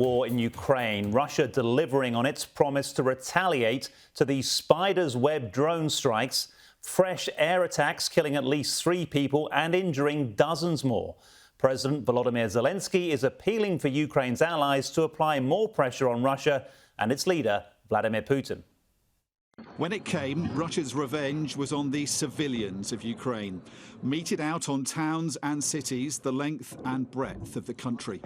War in Ukraine, Russia delivering on its promise to retaliate to these spider's web drone strikes, fresh air attacks killing at least 3 people and injuring dozens more. President Volodymyr Zelensky is appealing for Ukraine's allies to apply more pressure on Russia and its leader, Vladimir Putin. When it came, Russia's revenge was on the civilians of Ukraine, meted out on towns and cities the length and breadth of the country.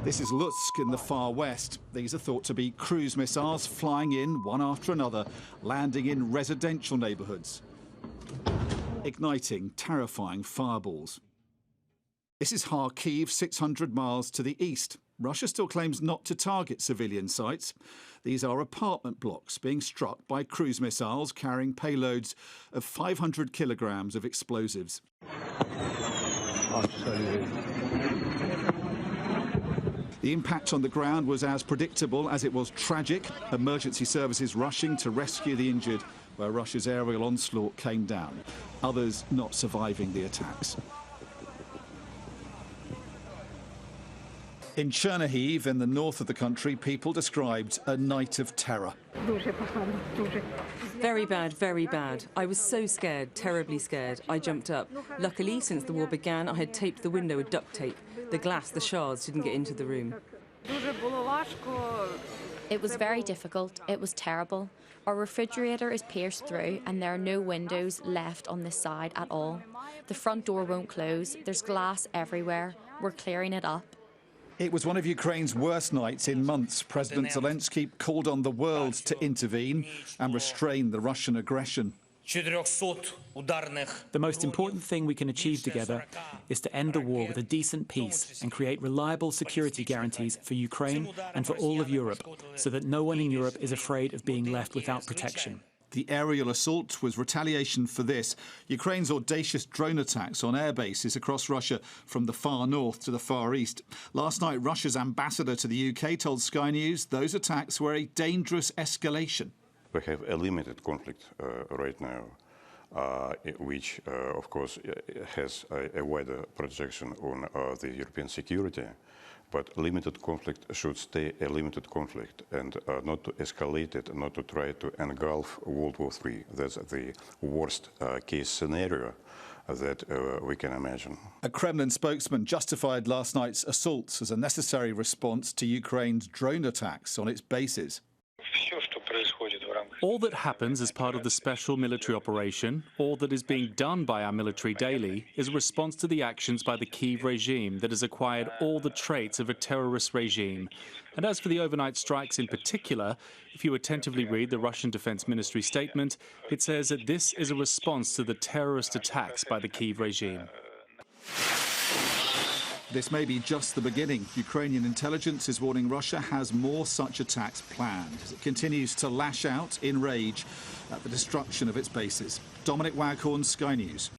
This is Lutsk in the far west. These are thought to be cruise missiles flying in one after another, landing in residential neighbourhoods, igniting terrifying fireballs. This is Kharkiv, 600 miles to the east. Russia still claims not to target civilian sites. These are apartment blocks being struck by cruise missiles carrying payloads of 500 kilograms of explosives. The impact on the ground was as predictable as it was tragic. Emergency services rushing to rescue the injured where Russia's aerial onslaught came down. Others not surviving the attacks. In Chernihiv, in the north of the country, people described a night of terror. Very bad, very bad. I was so scared, terribly scared. I jumped up. Luckily, since the war began, I had taped the window with duct tape. The glass, the shards, didn't get into the room. It was very difficult. It was terrible. Our refrigerator is pierced through and there are no windows left on this side at all. The front door won't close. There's glass everywhere. We're clearing it up. It was one of Ukraine's worst nights in months. President Zelensky called on the world to intervene and restrain the Russian aggression. The most important thing we can achieve together is to end the war with a decent peace and create reliable security guarantees for Ukraine and for all of Europe, so that no one in Europe is afraid of being left without protection. The aerial assault was retaliation for this. Ukraine's audacious drone attacks on air bases across Russia from the far north to the far east. Last night, Russia's ambassador to the UK told Sky News those attacks were a dangerous escalation. We have a limited conflict right now, which, of course, has a wider projection on the European security. But limited conflict should stay a limited conflict and not to escalate it, not to try to engulf World War III. That's the worst case scenario that we can imagine. A Kremlin spokesman justified last night's assaults as a necessary response to Ukraine's drone attacks on its bases. All that happens as part of the special military operation, all that is being done by our military daily, is a response to the actions by the Kyiv regime that has acquired all the traits of a terrorist regime. And as for the overnight strikes in particular, if you attentively read the Russian Defense Ministry statement, it says that this is a response to the terrorist attacks by the Kyiv regime. This may be just the beginning. Ukrainian intelligence is warning Russia has more such attacks planned as it continues to lash out in rage at the destruction of its bases. Dominic Waghorn, Sky News.